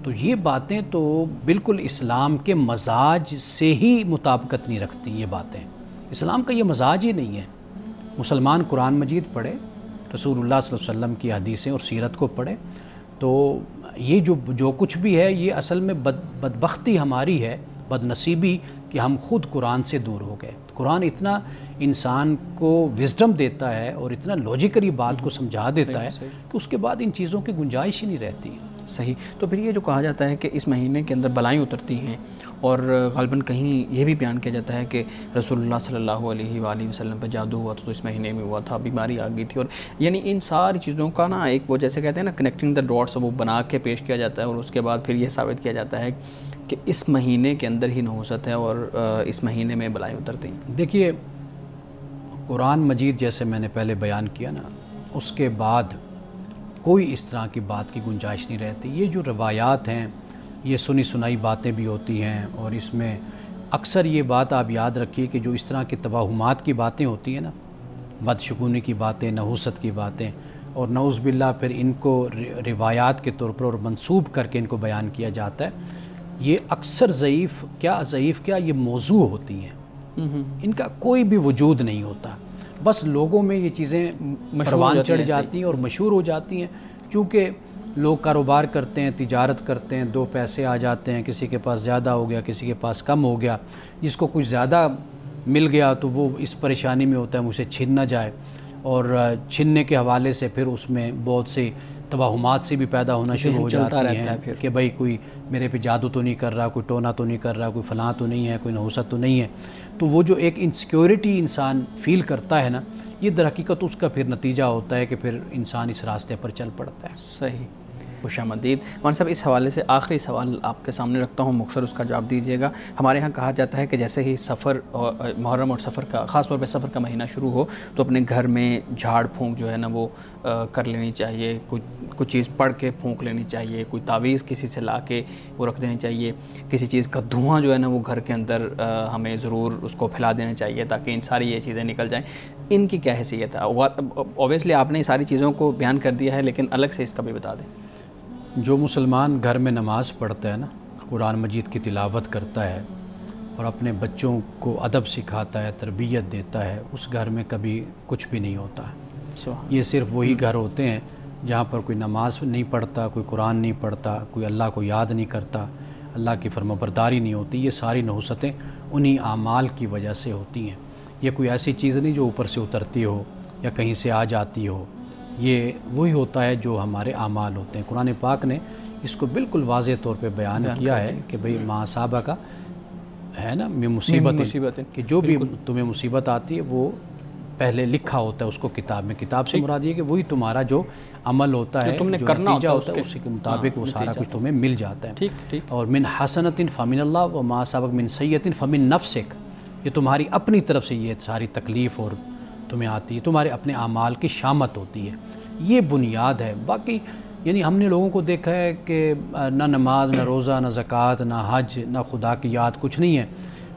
Speaker 2: تو یہ باتیں تو بالکل اسلام کے مزاج سے ہی مطابقت نہیں رکھتی. یہ باتیں اسلام کا یہ مزاج ہی نہیں ہے. مسلمان قرآن مجید پڑھے، رسول اللہ صلی اللہ علیہ وسلم کی حدیثیں اور سیرت کو پڑھے، تو یہ جو کچھ بھی ہے یہ اصل میں بدبختی ہماری ہے، بد نصیبی کہ ہم خود قرآن سے دور ہو گئے. قرآن اتنا انسان کو وزڈم دیتا ہے اور اتنا لاجیکلی بات کو سمجھا دیتا ہے کہ اس کے بعد ان چیزوں کی گنجائش ہی نہیں رہتی.
Speaker 1: صحیح. تو پھر یہ جو کہا جاتا ہے کہ اس مہینے کے اندر بلائیں اترتی ہیں، اور غالباً کہیں یہ بھی بیان کیا جاتا ہے کہ رسول اللہ صلی اللہ علیہ وآلہ وسلم پہ جادو ہوا تو اس مہینے میں ہوا تھا، بیماری آ گئی تھی، اور یعنی ان ساری چیزوں کا نا ایک وہ جیسے کہتے ہیں نا کنیکٹنگ دا ڈاٹس، وہ بنا کے پیش کیا جاتا ہے، اور اس کے بعد پھر یہ ثابت کیا جاتا ہے کہ اس مہینے کے اندر ہی نحوست ہے اور اس مہینے میں بلائیں اترتی ہیں.
Speaker 2: دیکھیے، قرآن مجید جیسے میں نے پہلے بیان کیا نا، اس کے بعد کوئی اس طرح کی بات کی گنجائش نہیں رہتی. یہ جو روایات ہیں یہ سنی سنائی باتیں بھی ہوتی ہیں، اور اس میں اکثر یہ بات آپ یاد رکھیے کہ جو اس طرح کی توہمات کی باتیں ہوتی ہیں نا، بدشگونی کی باتیں، نحوست کی باتیں، اور نعوذ باللہ پھر ان کو روایات کے طور پر اور منسوب کر کے ان کو بیان کیا جاتا ہے، یہ اکثر ضعیف کیا یہ موضوع ہوتی ہیں. ان کا کوئی بھی وجود نہیں ہوتا. بس لوگوں میں یہ چیزیں پروان چڑھ جاتی ہیں اور مشہور ہو جاتی ہیں. چونکہ لوگ کاروبار کرتے ہیں، تجارت کرتے ہیں، دو پیسے آ جاتے ہیں، کسی کے پاس زیادہ ہو گیا، کسی کے پاس کم ہو گیا. جس کو کچھ زیادہ مل گیا تو وہ اس پریشانی میں ہوتا ہے مجھ سے چھن نہ جائے، اور چھننے کے حوالے سے پھر اس میں بہت سی توہمات سے بھی پیدا ہونا شروع ہو جاتی ہیں کہ بھائی کوئی میرے پہ جادو تو نہیں کر رہا، کوئی ٹونا تو نہیں کر رہا، کوئی فلاں تو نہیں ہے، کوئی نحوست تو نہیں ہے. تو وہ جو ایک انسیکیورٹی انسان فیل کرتا ہے نا، یہ در حقیقت اس کا پھر نتیجہ ہوتا ہے کہ پھر انسان اس راستے پر چل پڑتا ہے.
Speaker 1: صحیح. خوش آمدید مولانا صاحب. اس حوالے سے آخری سوال آپ کے سامنے رکھتا ہوں، مختصر اس کا جواب دیجیے گا. ہمارے ہاں کہا جاتا ہے کہ جیسے ہی سفر اور محرم اور سفر کا خاص طور پہ سفر کا مہینہ شروع ہو تو اپنے گھر میں جھاڑ پھونک جو ہے نا وہ کر لینی چاہیے، کوئی چیز پڑھ کے پھونک لینی چاہیے، کوئی تعویذ کسی سے لا کے وہ رکھ دینی چاہیے، کسی چیز کا دھواں جو ہے نا وہ گھر کے اندر ہمیں ضرور اس کو پھیلا دینا چاہیے تاکہ ان ساری یہ چیزیں نکل جائیں. ان کی کیا حیثیت ہے؟ اوبیسلی آپ نے ساری چیزوں کو بیان کر دیا ہے، لیکن الگ سے اس کا بھی بتا دیں.
Speaker 2: جو مسلمان گھر میں نماز پڑھتا ہے نا، قرآن مجید کی تلاوت کرتا ہے اور اپنے بچوں کو ادب سکھاتا ہے، تربیت دیتا ہے، اس گھر میں کبھی کچھ بھی نہیں ہوتا. یہ صرف وہی گھر ہوتے ہیں جہاں پر کوئی نماز نہیں پڑھتا، کوئی قرآن نہیں پڑھتا، کوئی اللہ کو یاد نہیں کرتا، اللہ کی فرمانبرداری نہیں ہوتی. یہ ساری نحوستیں انہی اعمال کی وجہ سے ہوتی ہیں. یہ کوئی ایسی چیز نہیں جو اوپر سے اترتی ہو یا کہیں سے آ جاتی ہو. یہ وہی ہوتا ہے جو ہمارے اعمال ہوتے ہیں. قرآن پاک نے اس کو بالکل واضح طور پہ بیان کیا ہے کہ بھئی ما صابہ کا ہے نا مصیبت، کہ جو بھی تمہیں مصیبت آتی ہے وہ پہلے لکھا ہوتا ہے اس کو کتاب میں. کتاب سے مراد یہ کہ وہی تمہارا جو عمل ہوتا ہے،
Speaker 1: تم نے
Speaker 2: جو
Speaker 1: کرنا
Speaker 2: نتیجہ
Speaker 1: ہوتا
Speaker 2: ہے، اسی کے مطابق وہ سارا کچھ تمہیں مل جاتا ہے.
Speaker 1: ٹھیک.
Speaker 2: اور من حسنۃ فمن اللہ و ما صابک من سیئۃ فمن نفسک، یہ تمہاری اپنی طرف سے یہ ساری تکلیف اور تمہیں آتی ہے، تمہارے اپنے اعمال کی شامت ہوتی ہے. یہ بنیاد ہے. باقی یعنی ہم نے لوگوں کو دیکھا ہے کہ نہ نماز، نہ روزہ، نہ زکوٰۃ، نہ حج، نہ خدا کی یاد، کچھ نہیں ہے،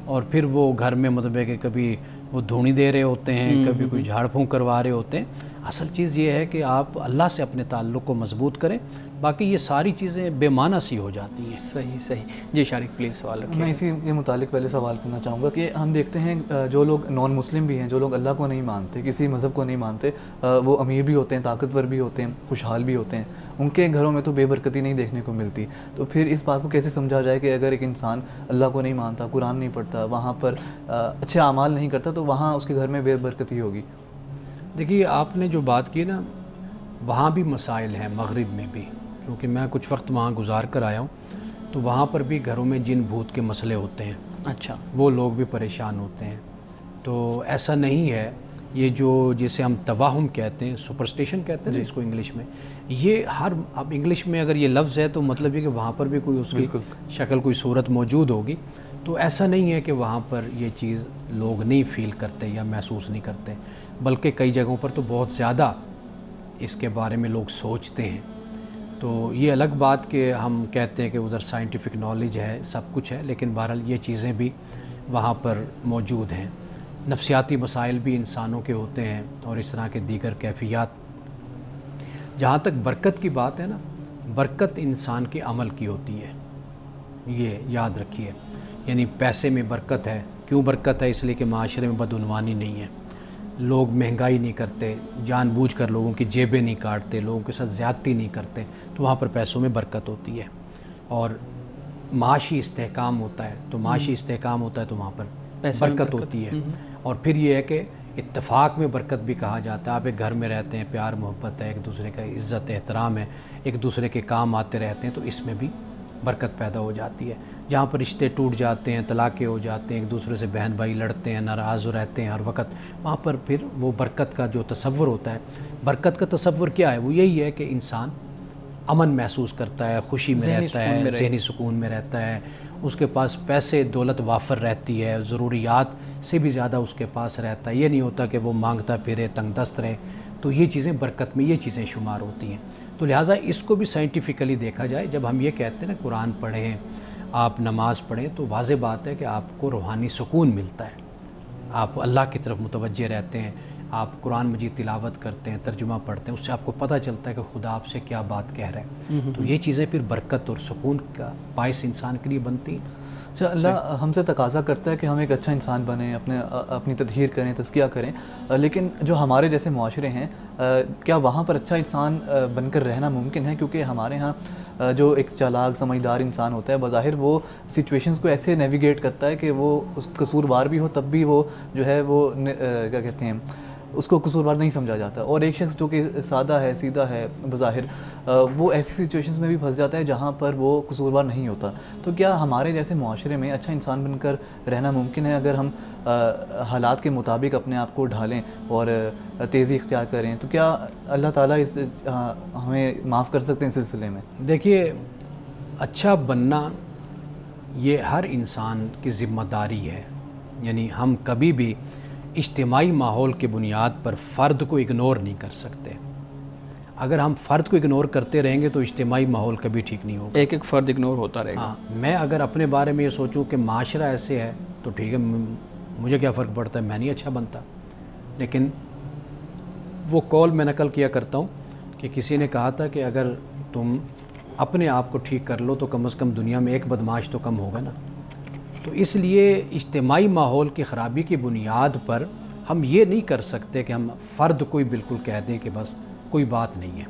Speaker 2: اور پھر وہ گھر میں مطلب ہے کہ کبھی وہ دھونی دے رہے ہوتے ہیں، کبھی کوئی جھاڑ پھونک کروا رہے ہوتے ہیں. اصل چیز یہ ہے کہ آپ اللہ سے اپنے تعلق کو مضبوط کریں، باقی یہ ساری چیزیں بے معنی سی ہو جاتی ہیں۔
Speaker 1: صحیح جی شارق پلیز سوال رکھیں۔
Speaker 3: میں اسی کے متعلق پہلے سوال کرنا چاہوں گا کہ ہم دیکھتے ہیں جو لوگ نان مسلم بھی ہیں، جو لوگ اللہ کو نہیں مانتے، کسی مذہب کو نہیں مانتے، وہ امیر بھی ہوتے ہیں، طاقتور بھی ہوتے ہیں، خوشحال بھی ہوتے ہیں، ان کے گھروں میں تو بے برکتی نہیں دیکھنے کو ملتی۔ تو پھر اس بات کو کیسے سمجھا جائے کہ اگر ایک انسان اللہ کو نہیں مانتا، قرآن نہیں پڑھتا، وہاں پر اچھے اعمال نہیں کرتا، تو وہاں اس کے گھر میں بے برکتی ہوگی؟
Speaker 2: دیکھیے آپ نے جو بات کی نا، وہاں بھی مسائل ہیں، مغرب میں بھی، کیونکہ میں کچھ وقت وہاں گزار کر آیا ہوں، تو وہاں پر بھی گھروں میں جن بھوت کے مسئلے ہوتے ہیں،
Speaker 1: اچھا،
Speaker 2: وہ لوگ بھی پریشان ہوتے ہیں۔ تو ایسا نہیں ہے، یہ جو جسے ہم توہم کہتے ہیں، سپرسٹیشن کہتے ہیں اس کو انگلش میں، یہ اب انگلش میں اگر یہ لفظ ہے تو مطلب یہ کہ وہاں پر بھی کوئی اس کی شکل، کوئی صورت موجود ہوگی۔ تو ایسا نہیں ہے کہ وہاں پر یہ چیز لوگ نہیں فیل کرتے یا محسوس نہیں کرتے، بلکہ کئی جگہوں پر تو بہت زیادہ اس کے بارے میں لوگ سوچتے ہیں۔ تو یہ الگ بات کہ ہم کہتے ہیں کہ ادھر سائنٹیفک نالج ہے، سب کچھ ہے، لیکن بہرحال یہ چیزیں بھی وہاں پر موجود ہیں۔ نفسیاتی مسائل بھی انسانوں کے ہوتے ہیں اور اس طرح کے دیگر کیفیات۔ جہاں تک برکت کی بات ہے نا، برکت انسان کے عمل کی ہوتی ہے، یہ یاد رکھیے۔ یعنی پیسے میں برکت ہے، کیوں برکت ہے؟ اس لیے کہ معاشرے میں بدعنوانی نہیں ہے، لوگ مہنگائی نہیں کرتے، جان بوجھ کر لوگوں کی جیبیں نہیں کاٹتے، لوگوں کے ساتھ زیادتی نہیں کرتے، تو وہاں پر پیسوں میں برکت ہوتی ہے۔ اور معاشی استحکام ہوتا ہے، تو معاشی استحکام ہوتا ہے تو وہاں پر برکت ہوتی ہے۔ اور پھر یہ ہے کہ اتفاق میں برکت بھی کہا جاتا ہے۔ آپ ایک گھر میں رہتے ہیں، پیار محبت ہے، ایک دوسرے کا عزت احترام ہے، ایک دوسرے کے کام آتے رہتے ہیں، تو اس میں بھی برکت پیدا ہو جاتی ہے۔ جہاں پر رشتے ٹوٹ جاتے ہیں، طلاقیں ہو جاتے ہیں، ایک دوسرے سے بہن بھائی لڑتے ہیں، ناراض رہتے ہیں ہر وقت، وہاں پر پھر وہ برکت کا جو تصور ہوتا ہے، برکت کا تصور کیا ہے؟ وہ یہی ہے کہ انسان امن محسوس کرتا ہے، خوشی میں رہتا ہے، ذہنی سکون میں رہتا ہے، اس کے پاس پیسے دولت وافر رہتی ہے، ضروریات سے بھی زیادہ اس کے پاس رہتا ہے، یہ نہیں ہوتا کہ وہ مانگتا پھرے، تنگ دست رہے۔ تو یہ چیزیں برکت میں یہ چیزیں شمار ہوتی ہیں۔ تو لہٰذا اس کو بھی سائنٹیفکلی دیکھا جائے، جب ہم یہ کہتے ہیں نا قرآن پڑھیں، آپ نماز پڑھیں، تو واضح بات ہے کہ آپ کو روحانی سکون ملتا ہے، آپ اللہ کی طرف متوجہ رہتے ہیں، آپ قرآن مجید تلاوت کرتے ہیں، ترجمہ پڑھتے ہیں، اس سے آپ کو پتہ چلتا ہے کہ خدا آپ سے کیا بات کہہ رہا ہے۔ تو یہ چیزیں پھر برکت اور سکون کا باعث انسان کے لیے بنتی ہیں۔
Speaker 3: اچھا، اللہ ہم سے تقاضا کرتا ہے کہ ہم ایک اچھا انسان بنیں، اپنی تطہیر کریں، تزکیہ کریں، لیکن جو ہمارے جیسے معاشرے ہیں، کیا وہاں پر اچھا انسان بن کر رہنا ممکن ہے؟ کیونکہ ہمارے ہاں جو ایک چالاک سمجھدار انسان ہوتا ہے، بظاہر وہ سچویشنز کو ایسے نیویگیٹ کرتا ہے کہ وہ اس قصوروار بھی ہو تب بھی وہ جو ہے وہ کیا کہتے ہیں، اس کو قصوروار نہیں سمجھا جاتا، اور ایک شخص جو کہ سادہ ہے، سیدھا ہے بظاہر، وہ ایسی سچویشنز میں بھی پھنس جاتا ہے جہاں پر وہ قصوروار نہیں ہوتا۔ تو کیا ہمارے جیسے معاشرے میں اچھا انسان بن کر رہنا ممکن ہے اگر ہم حالات کے مطابق اپنے آپ کو ڈھالیں اور تیزی اختیار کریں؟ تو کیا اللہ تعالیٰ اس ہمیں معاف کر سکتے ہیں اس سلسلے میں؟
Speaker 2: دیکھیے، اچھا بننا یہ ہر انسان کی ذمہ داری ہے۔ یعنی ہم کبھی بھی اجتماعی ماحول کی بنیاد پر فرد کو اگنور نہیں کر سکتے۔ اگر ہم فرد کو اگنور کرتے رہیں گے تو اجتماعی ماحول کبھی ٹھیک نہیں ہوگا،
Speaker 1: ایک ایک فرد اگنور ہوتا رہے گا۔
Speaker 2: ہاں، میں اگر اپنے بارے میں یہ سوچوں کہ معاشرہ ایسے ہے تو ٹھیک ہے، مجھے کیا فرق پڑتا ہے، میں نہیں اچھا بنتا۔ لیکن وہ قول میں نقل کیا کرتا ہوں کہ کسی نے کہا تھا کہ اگر تم اپنے آپ کو ٹھیک کر لو تو کم از کم دنیا میں ایک بدمعاش تو کم ہوگا نا۔ تو اس لیے اجتماعی ماحول کی خرابی کی بنیاد پر ہم یہ نہیں کر سکتے کہ ہم فرد کو ہی بالکل کہہ دیں کہ بس کوئی بات نہیں ہے،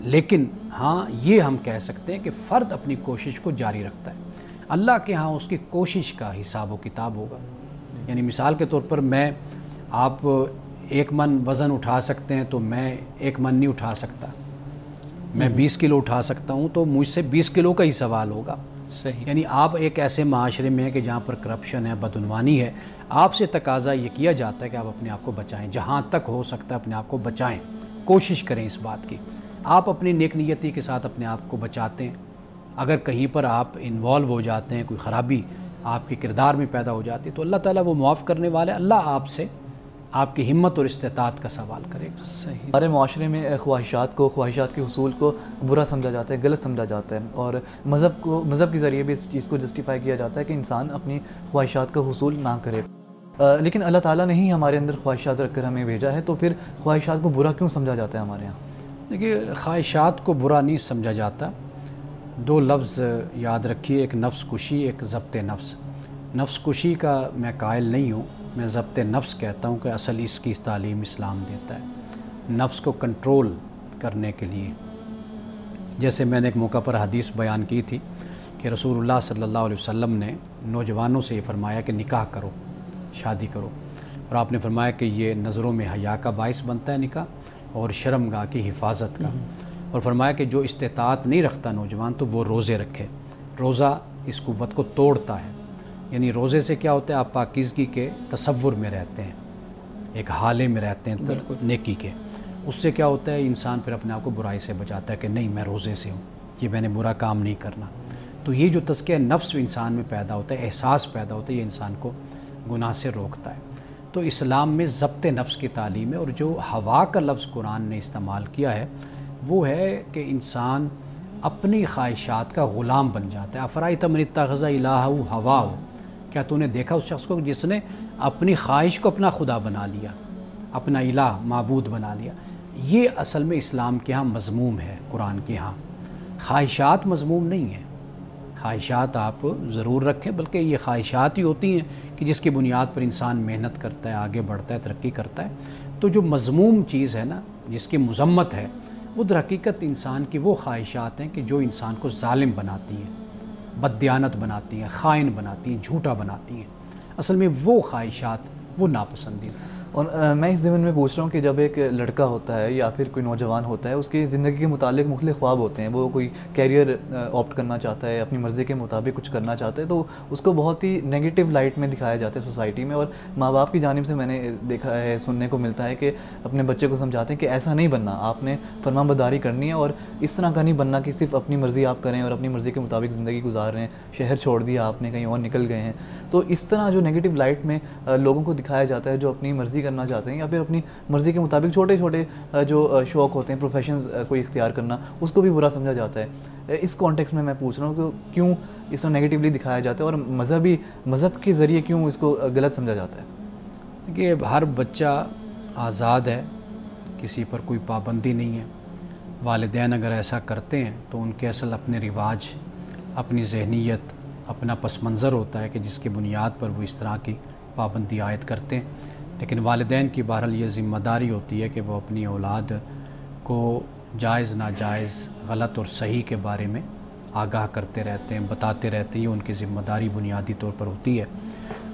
Speaker 2: لیکن ہاں یہ ہم کہہ سکتے ہیں کہ فرد اپنی کوشش کو جاری رکھتا ہے، اللہ کے ہاں اس کی کوشش کا حساب و کتاب ہوگا۔ یعنی مثال کے طور پر آپ 1 من وزن اٹھا سکتے ہیں تو میں 1 من نہیں اٹھا سکتا، میں 20 کلو اٹھا سکتا ہوں تو مجھ سے 20 کلو کا ہی سوال ہوگا۔
Speaker 1: صحیح۔
Speaker 2: یعنی آپ ایک ایسے معاشرے میں ہیں کہ جہاں پر کرپشن ہے، بدعنوانی ہے، آپ سے تقاضا یہ کیا جاتا ہے کہ آپ اپنے آپ کو بچائیں، جہاں تک ہو سکتا ہے اپنے آپ کو بچائیں، کوشش کریں اس بات کی۔ آپ اپنی نیک نیتی کے ساتھ اپنے آپ کو بچاتے ہیں، اگر کہیں پر آپ انوالو ہو جاتے ہیں، کوئی خرابی آپ کے کردار میں پیدا ہو جاتی ہے تو اللہ تعالیٰ وہ معاف کرنے والے، اللہ آپ سے آپ کی ہمت اور استطاعت کا سوال کرے گا۔
Speaker 1: صحیح۔
Speaker 3: ہمارے معاشرے میں خواہشات کے حصول کو برا سمجھا جاتا ہے، غلط سمجھا جاتا ہے، اور مذہب کے ذریعے بھی اس چیز کو جسٹیفائی کیا جاتا ہے کہ انسان اپنی خواہشات کا حصول نہ کرے۔ لیکن اللہ تعالیٰ نے ہی ہمارے اندر خواہشات رکھ کر ہمیں بھیجا ہے، تو پھر خواہشات کو برا کیوں سمجھا جاتا ہے ہمارے یہاں؟
Speaker 2: دیکھیے خواہشات کو برا نہیں سمجھا جاتا. دو لفظ یاد رکھیے، ایک نفس کشی، ایک ضبط نفس. نفس کشی کا میں قائل نہیں ہوں، میں ضبط نفس کہتا ہوں کہ اصل اس کی تعلیم اسلام دیتا ہے، نفس کو کنٹرول کرنے کے لیے. جیسے میں نے ایک موقع پر حدیث بیان کی تھی کہ رسول اللہ صلی اللہ علیہ وسلم نے نوجوانوں سے یہ فرمایا کہ نکاح کرو، شادی کرو، اور آپ نے فرمایا کہ یہ نظروں میں حیا کا باعث بنتا ہے نکاح اور شرمگاہ کی حفاظت کا، اور فرمایا کہ جو استطاعت نہیں رکھتا نوجوان تو وہ روزے رکھے. روزہ اس قوت کو توڑتا ہے. یعنی روزے سے کیا ہوتا ہے، آپ پاکیزگی کے تصور میں رہتے ہیں، ایک حالے میں رہتے ہیں نیکی کے. اس سے کیا ہوتا ہے، انسان پھر اپنے آپ کو برائی سے بچاتا ہے کہ نہیں میں روزے سے ہوں، یہ میں نے برا کام نہیں کرنا. تو یہ جو تزکیہ نفس انسان میں پیدا ہوتا ہے، احساس پیدا ہوتا ہے، یہ انسان کو گناہ سے روکتا ہے. تو اسلام میں ضبط نفس کی تعلیم ہے. اور جو ہوا کا لفظ قرآن نے استعمال کیا ہے وہ ہے کہ انسان اپنی خواہشات کا غلام بن جاتا ہے. افرأیت من اتخذ الہہ ہواہ، کیا تو نے دیکھا اس شخص کو جس نے اپنی خواہش کو اپنا خدا بنا لیا، اپنا الہ معبود بنا لیا. یہ اصل میں اسلام کے ہاں مذموم ہے. قرآن کے ہاں خواہشات مذموم نہیں ہیں. خواہشات آپ ضرور رکھیں، بلکہ یہ خواہشات ہی ہوتی ہیں کہ جس کی بنیاد پر انسان محنت کرتا ہے، آگے بڑھتا ہے، ترقی کرتا ہے. تو جو مذموم چیز ہے نا، جس کی مذمت ہے، وہ در حقیقت انسان کی وہ خواہشات ہیں کہ جو انسان کو ظالم بناتی ہیں، بددیانت بناتی ہیں، خائن بناتی ہیں، جھوٹا بناتی ہیں. اصل میں وہ خواہشات وہ ناپسندیدہ.
Speaker 3: اور میں اس ضمن میں پوچھ رہا ہوں کہ جب ایک لڑکا ہوتا ہے یا پھر کوئی نوجوان ہوتا ہے، اس کی زندگی کے متعلق مختلف خواب ہوتے ہیں، وہ کوئی کیریئر آپٹ کرنا چاہتا ہے، اپنی مرضی کے مطابق کچھ کرنا چاہتا ہے، تو اس کو بہت ہی نیگیٹو لائٹ میں دکھایا جاتا ہے سوسائٹی میں. اور ماں باپ کی جانب سے میں نے دیکھا ہے، سننے کو ملتا ہے کہ اپنے بچے کو سمجھاتے ہیں کہ ایسا نہیں بننا، آپ نے فرمان برداری کرنی ہے، اور اس طرح کا نہیں بننا کہ صرف اپنی مرضی آپ کریں اور اپنی مرضی کے مطابق زندگی گزار رہے ہیں، شہر چھوڑ دیا آپ نے، کہیں اور نکل گئے ہیں. تو اس طرح جو نیگیٹو لائٹ میں لوگوں کو دکھایا جاتا ہے جو اپنی مرضی کرنا چاہتے ہیں، یا پھر اپنی مرضی کے مطابق چھوٹے چھوٹے جو شوق ہوتے ہیں، پروفیشنز کوئی اختیار کرنا، اس کو بھی برا سمجھا جاتا ہے. اس کانٹیکس میں پوچھ رہا ہوں کہ کیوں اس طرح نیگیٹیولی دکھایا جاتا ہے، اور مذہب کے ذریعے کیوں اس کو غلط سمجھا جاتا ہے؟
Speaker 2: کہ ہر بچہ آزاد ہے، کسی پر کوئی پابندی نہیں ہے. والدین اگر ایسا کرتے ہیں تو ان کے اصل اپنے رواج، اپنی ذہنیت، اپنا پس منظر ہوتا ہے کہ جس کی بنیاد پر وہ اس طرح کی پابندی عائد کرتے ہیں. لیکن والدین کی بہرحال یہ ذمہ داری ہوتی ہے کہ وہ اپنی اولاد کو جائز ناجائز، غلط اور صحیح کے بارے میں آگاہ کرتے رہتے ہیں، بتاتے رہتے ہیں. یہ ان کی ذمہ داری بنیادی طور پر ہوتی ہے.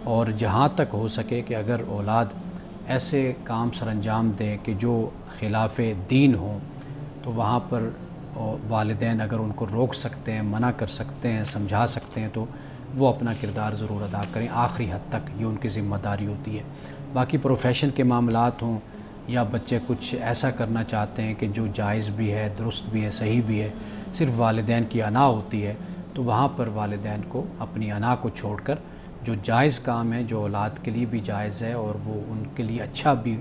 Speaker 2: اور جہاں تک ہو سکے کہ اگر اولاد ایسے کام سر انجام دیں کہ جو خلاف دین ہوں، تو وہاں پر والدین اگر ان کو روک سکتے ہیں، منع کر سکتے ہیں، سمجھا سکتے ہیں، تو وہ اپنا کردار ضرور ادا کریں آخری حد تک. یہ ان کی ذمہ داری ہوتی ہے. باقی پروفیشن کے معاملات ہوں یا بچے کچھ ایسا کرنا چاہتے ہیں کہ جو جائز بھی ہے، درست بھی ہے، صحیح بھی ہے، صرف والدین کی انا ہوتی ہے، تو وہاں پر والدین کو اپنی انا کو چھوڑ کر جو جائز کام ہے، جو اولاد کے لیے بھی جائز ہے اور وہ ان کے لیے اچھا بھی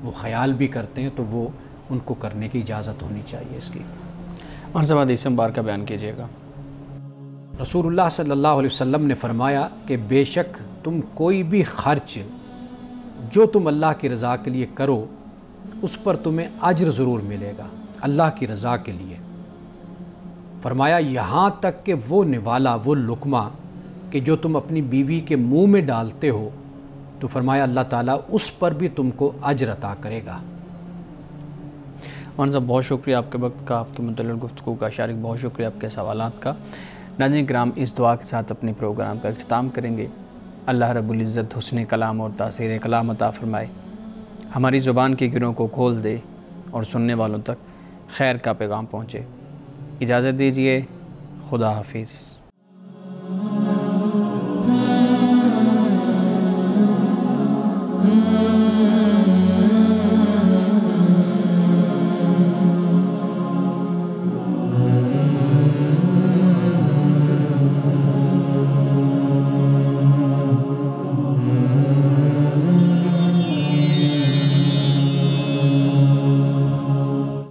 Speaker 2: وہ خیال بھی کرتے ہیں، تو وہ ان کو کرنے کی اجازت ہونی چاہیے اس کی.
Speaker 1: اور سب حدیث مبارکہ بیان کیجیے گا.
Speaker 2: رسول اللہ صلی اللہ علیہ وسلم نے فرمایا کہ بے شک تم کوئی بھی خرچ جو تم اللہ کی رضا کے لیے کرو، اس پر تمہیں اجر ضرور ملے گا، اللہ کی رضا کے لیے. فرمایا یہاں تک کہ وہ نوالا، وہ لقمہ کہ جو تم اپنی بیوی کے منہ میں ڈالتے ہو، تو فرمایا اللہ تعالیٰ اس پر بھی تم کو اجر عطا کرے گا.
Speaker 1: مولانا صاحب بہت شکریہ آپ کے وقت کا، آپ کے متعلق گفتگو کا. شارک بہت شکریہ آپ کے سوالات کا. ناظرین کرام، اس دعا کے ساتھ اپنے پروگرام کا اختتام کریں گے. اللہ رب العزت حسن کلام اور تاثیر کلام عطا فرمائے، ہماری زبان کے گروں کو کھول دے اور سننے والوں تک خیر کا پیغام پہنچے. اجازت دیجیے، خدا حافظ.